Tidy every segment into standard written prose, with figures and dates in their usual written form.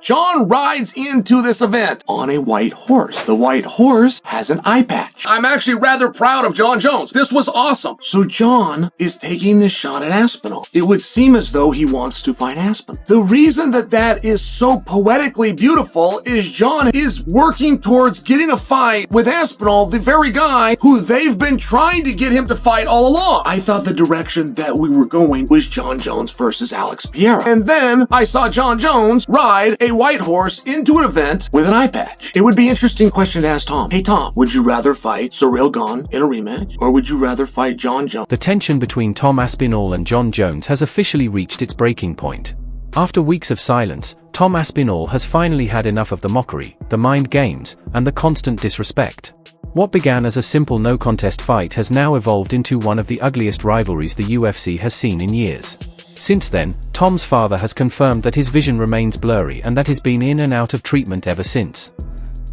Jon rides into this event on a white horse. The white horse has an eye patch. I'm actually rather proud of Jon Jones. This was awesome. So Jon is taking this shot at Aspinall. It would seem as though he wants to fight Aspinall. The reason that is so poetically beautiful is Jon is working towards getting a fight with Aspinall, the very guy who they've been trying to get him to fight all along. I thought the direction that we were going was Jon Jones versus Alex Pereira. And then I saw Jon Jones ride a white horse into an event with an eye patch. It would be an interesting question to ask Tom. Hey Tom, would you rather fight Ciryl Gane in a rematch, or would you rather fight Jon Jones? The tension between Tom Aspinall and Jon Jones has officially reached its breaking point. After weeks of silence, Tom Aspinall has finally had enough of the mockery, the mind games, and the constant disrespect. What began as a simple no-contest fight has now evolved into one of the ugliest rivalries the UFC has seen in years. Since then, Tom's father has confirmed that his vision remains blurry and that he's been in and out of treatment ever since.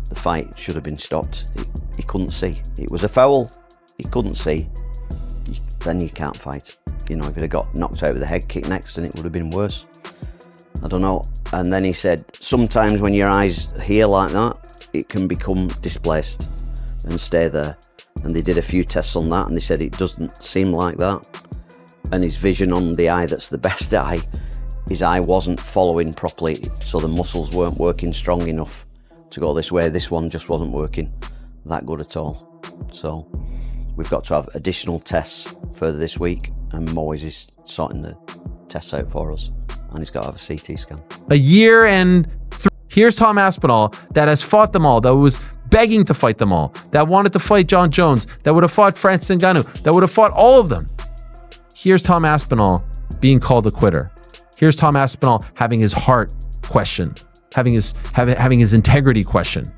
The fight should have been stopped. He couldn't see. It was a foul. He couldn't see. Then you can't fight. You know, if he'd have got knocked out with a head kick next, then it would have been worse. I don't know. And then he said, sometimes when your eyes hear like that, it can become displaced and stay there. And they did a few tests on that and they said it doesn't seem like that. And his vision on the eye that's the best eye, his eye wasn't following properly, so the muscles weren't working strong enough to go this way. This one just wasn't working that good at all. So we've got to have additional tests further this week, and Moyes is sorting the tests out for us, and he's got to have a CT scan. A year and here's Tom Aspinall that has fought them all, that was begging to fight them all, that wanted to fight Jon Jones, that would have fought Francis Ngannou, that would have fought all of them. Here's Tom Aspinall being called a quitter. Here's Tom Aspinall having his heart questioned, having his integrity questioned.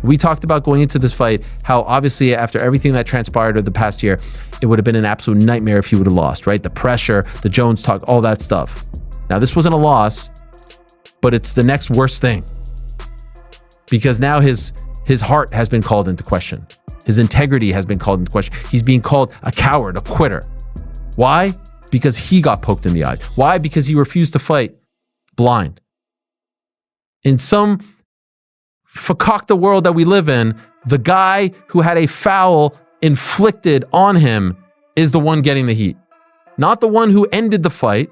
We talked about going into this fight, how obviously after everything that transpired over the past year, it would have been an absolute nightmare if he would have lost, right? The pressure, the Jones talk, all that stuff. Now this wasn't a loss, but it's the next worst thing. Because now his heart has been called into question. His integrity has been called into question. He's being called a coward, a quitter. Why? Because he got poked in the eye. Why? Because he refused to fight blind. In some fakakta world that we live in, the guy who had a foul inflicted on him is the one getting the heat. Not the one who ended the fight,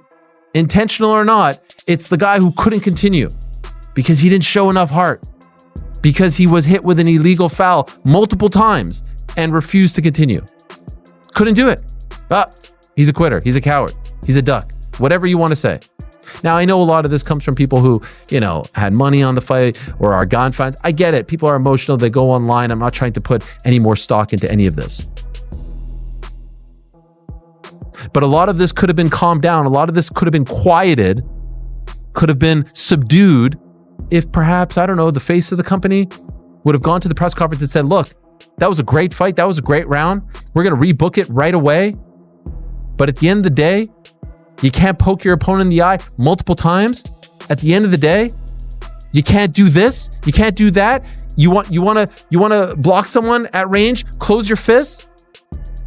intentional or not. It's the guy who couldn't continue because he didn't show enough heart, because he was hit with an illegal foul multiple times and refused to continue. Couldn't do it. He's a quitter. He's a coward. He's a duck. Whatever you want to say. Now, I know a lot of this comes from people who, had money on the fight or are Gane fans. I get it. People are emotional. They go online. I'm not trying to put any more stock into any of this. But a lot of this could have been calmed down. A lot of this could have been quieted, could have been subdued if perhaps, I don't know, the face of the company would have gone to the press conference and said, look, that was a great fight. That was a great round. We're going to rebook it right away. But at the end of the day, you can't poke your opponent in the eye multiple times. At the end of the day, you can't do this. You can't do that. You want to block someone at range, close your fists.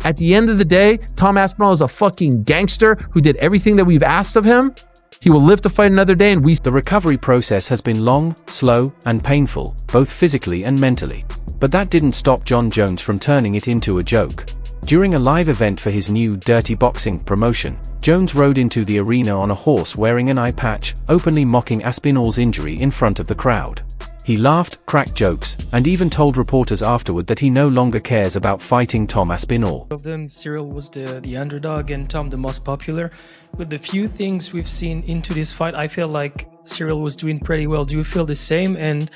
At the end of the day, Tom Aspinall is a fucking gangster who did everything that we've asked of him. He will live to fight another day, and The recovery process has been long, slow, and painful, both physically and mentally. But that didn't stop Jon Jones from turning it into a joke. During a live event for his new Dirty Boxing promotion, Jones rode into the arena on a horse wearing an eye patch, openly mocking Aspinall's injury in front of the crowd. He laughed, cracked jokes, and even told reporters afterward that he no longer cares about fighting Tom Aspinall. Of them, Ciryl was the underdog and Tom the most popular. With the few things we've seen into this fight, I feel like Ciryl was doing pretty well. Do you feel the same? And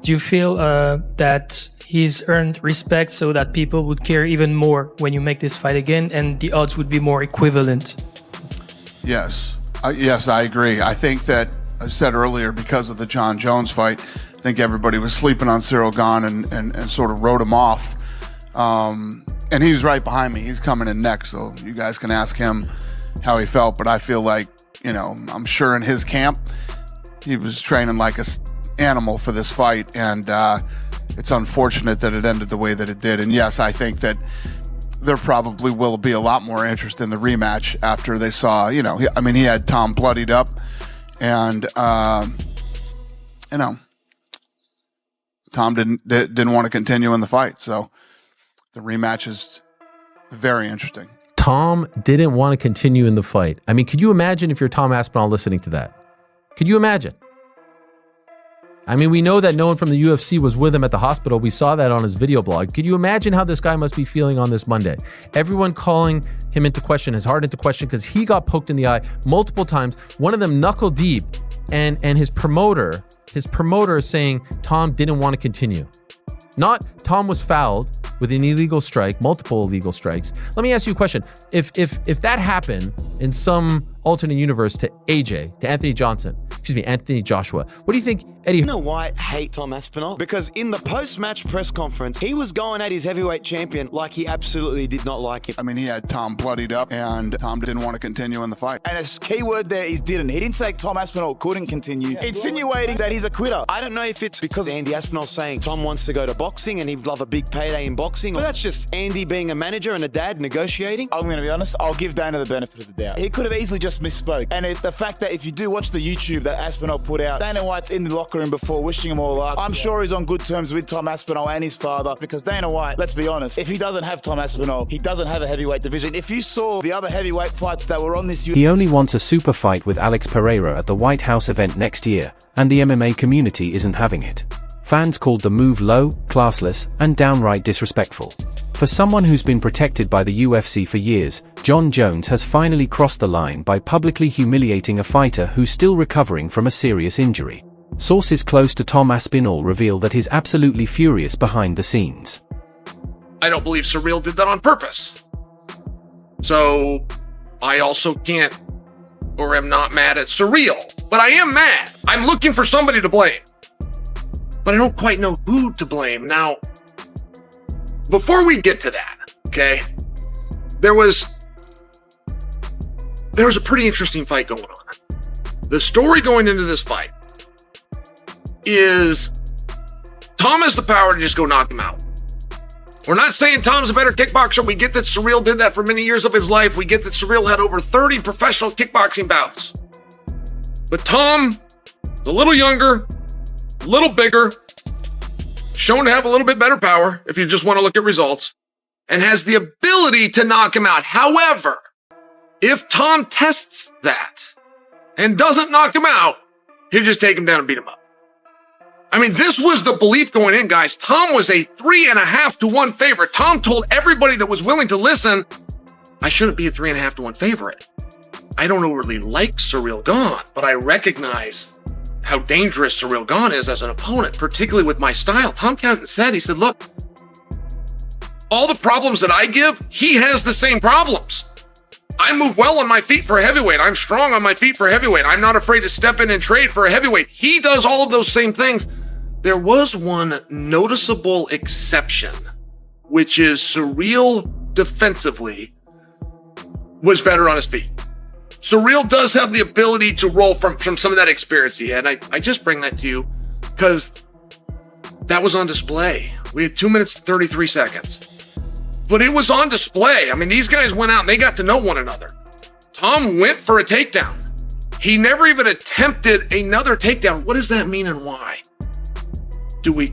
do you feel that he's earned respect so that people would care even more when you make this fight again and the odds would be more equivalent? Yes. Yes, I agree. I think that, I said earlier, because of the Jon Jones fight, I think everybody was sleeping on Ciryl Gane and sort of wrote him off. And he's right behind me. He's coming in next, so you guys can ask him how he felt. But I feel like, I'm sure in his camp, he was training like an animal for this fight. And it's unfortunate that it ended the way that it did. And yes, I think that there probably will be a lot more interest in the rematch after they saw, he had Tom bloodied up. And Tom didn't want to continue in the fight. So the rematch is very interesting. Tom didn't want to continue in the fight. I mean, could you imagine if you're Tom Aspinall listening to that? Could you imagine? I mean, we know that no one from the UFC was with him at the hospital. We saw that on his video blog. Could you imagine how this guy must be feeling on this Monday? Everyone calling him into question, his heart into question, because he got poked in the eye multiple times, one of them knuckle deep, and his promoter is saying Tom didn't want to continue. Not Tom was fouled with an illegal strike, multiple illegal strikes. Let me ask you a question. If that happened in some alternate universe to AJ, to Anthony Joshua, what do you think, Eddie? You know why I hate Tom Aspinall? Because in the post-match press conference, he was going at his heavyweight champion like he absolutely did not like him. I mean, he had Tom bloodied up, and Tom didn't want to continue in the fight. And his key word there is didn't. He didn't say Tom Aspinall couldn't continue, insinuating that he's a quitter. I don't know if it's because Andy Aspinall's saying Tom wants to go to boxing and he'd love a big payday in boxing, or that's just Andy being a manager and a dad negotiating. I'm going to be honest, I'll give Dana the benefit of the doubt. He could have easily just misspoke. And the fact that if you do watch the YouTube that Aspinall put out, Dana White's in the locker room before wishing him all luck. I'm sure he's on good terms with Tom Aspinall and his father, because Dana White, let's be honest, if he doesn't have Tom Aspinall, he doesn't have a heavyweight division. If you saw the other heavyweight fights that were on this He only wants a super fight with Alex Pereira at the White House event next year, and the MMA community isn't having it. Fans called the move low, classless, and downright disrespectful. For someone who's been protected by the UFC for years, Jon Jones has finally crossed the line by publicly humiliating a fighter who's still recovering from a serious injury. Sources close to Tom Aspinall reveal that he's absolutely furious behind the scenes. I don't believe Surreal did that on purpose. So, I also can't, or am not mad at Surreal. But I am mad. I'm looking for somebody to blame. But I don't quite know who to blame. Now, before we get to that, okay, there was a pretty interesting fight going on. The story going into this fight is Tom has the power to just go knock him out. We're not saying Tom's a better kickboxer. We get that Surreal did that for many years of his life. We get that Surreal had over 30 professional kickboxing bouts. But Tom, a little younger, a little bigger, shown to have a little bit better power if you just want to look at results, and has the ability to knock him out. However, if Tom tests that and doesn't knock him out, he'll just take him down and beat him up. I mean, this was the belief going in, guys. Tom was a 3.5 to 1 favorite. Tom told everybody that was willing to listen, I shouldn't be a 3.5 to 1 favorite. I don't really like Surreal Gone, but I recognize how dangerous Surreal Gone is as an opponent, particularly with my style. Tom Canton said, he said, look, all the problems that I give, he has the same problems. I move well on my feet for a heavyweight. I'm strong on my feet for a heavyweight. I'm not afraid to step in and trade for a heavyweight. He does all of those same things. There was one noticeable exception, which is Surreal defensively was better on his feet. Surreal does have the ability to roll from some of that experience he had. I just bring that to you because that was on display. We had 2 minutes and 33 seconds. But it was on display. I mean, these guys went out and they got to know one another. Tom went for a takedown. He never even attempted another takedown. What does that mean and why? Do we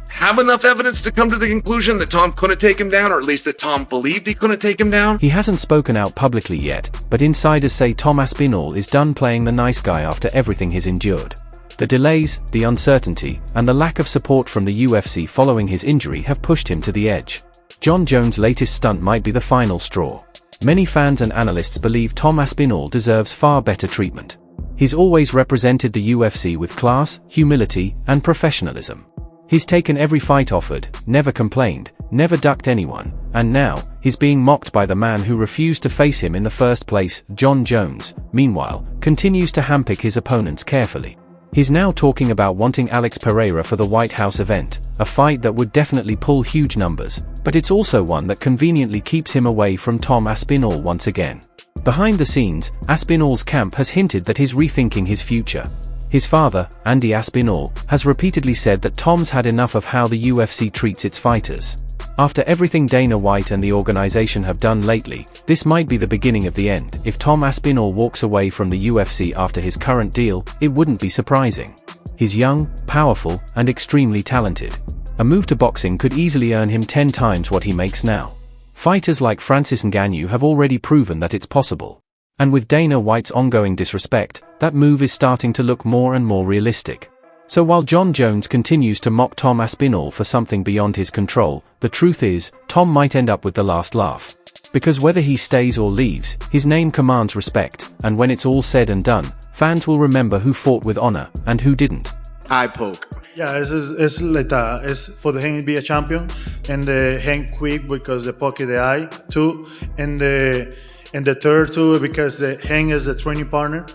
have enough evidence to come to the conclusion that Tom couldn't take him down, or at least that Tom believed he couldn't take him down? He hasn't spoken out publicly yet, but insiders say Tom Aspinall is done playing the nice guy after everything he's endured. The delays, the uncertainty, and the lack of support from the UFC following his injury have pushed him to the edge. Jon Jones' latest stunt might be the final straw. Many fans and analysts believe Tom Aspinall deserves far better treatment. He's always represented the UFC with class, humility, and professionalism. He's taken every fight offered, never complained, never ducked anyone, and now, he's being mocked by the man who refused to face him in the first place. Jon Jones, meanwhile, continues to handpick his opponents carefully. He's now talking about wanting Alex Pereira for the White House event, a fight that would definitely pull huge numbers, but it's also one that conveniently keeps him away from Tom Aspinall once again. Behind the scenes, Aspinall's camp has hinted that he's rethinking his future. His father, Andy Aspinall, has repeatedly said that Tom's had enough of how the UFC treats its fighters. After everything Dana White and the organization have done lately, this might be the beginning of the end. If Tom Aspinall walks away from the UFC after his current deal, it wouldn't be surprising. He's young, powerful, and extremely talented. A move to boxing could easily earn him 10 times what he makes now. Fighters like Francis Ngannou have already proven that it's possible. And with Dana White's ongoing disrespect, that move is starting to look more and more realistic. So while Jon Jones continues to mock Tom Aspinall for something beyond his control, the truth is, Tom might end up with the last laugh. Because whether he stays or leaves, his name commands respect, and when it's all said and done, fans will remember who fought with honor and who didn't. Eye poke. Yeah, it's like that. It's for the Hank to be a champion, and the Hank quick because the pocket the eye too, and the third too because the Hank is a training partner,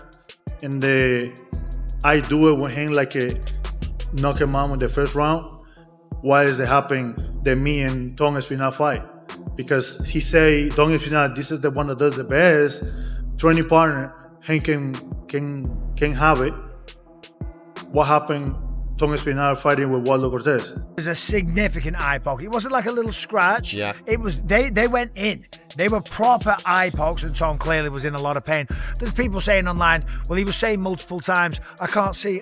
and I do it when Hank like knock him out in the first round. Why is it happening that me and Tom Aspinall fight? Because he say Tom Aspinall this is the one that does the best training partner. Hank can have it. What happened? Tom Aspinall fighting with Waldo Cortez. It was a significant eye poke. It wasn't like a little scratch. Yeah. It was they went in. They were proper eye pokes, and Tom clearly was in a lot of pain. There's people saying online, well, he was saying multiple times, I can't see.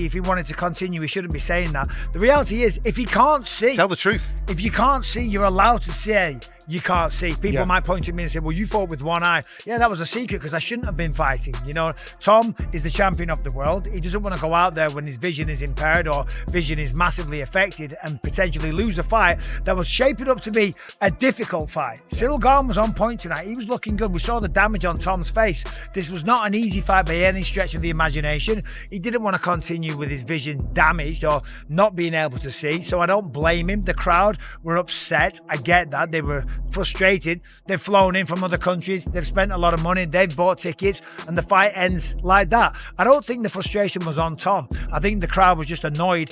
If he wanted to continue, he shouldn't be saying that. The reality is, if he can't see, Tell the truth. if you can't see, you're allowed to say you can't see. People might point at me and say, well, you fought with one eye. Yeah, that was a secret because I shouldn't have been fighting. You know, Tom is the champion of the world. He doesn't want to go out there when his vision is impaired or vision is massively affected and potentially lose a fight that was shaping up to be a difficult fight. Cyril Gane was on point tonight. He was looking good. We saw the damage on Tom's face. This was not an easy fight by any stretch of the imagination. He didn't want to continue with his vision damaged or not being able to see, so I don't blame him. The crowd were upset. I get that. They were frustrated. They've flown in from other countries. They've spent a lot of money. They've bought tickets, and the fight ends like that. I don't think the frustration was on Tom. I think the crowd was just annoyed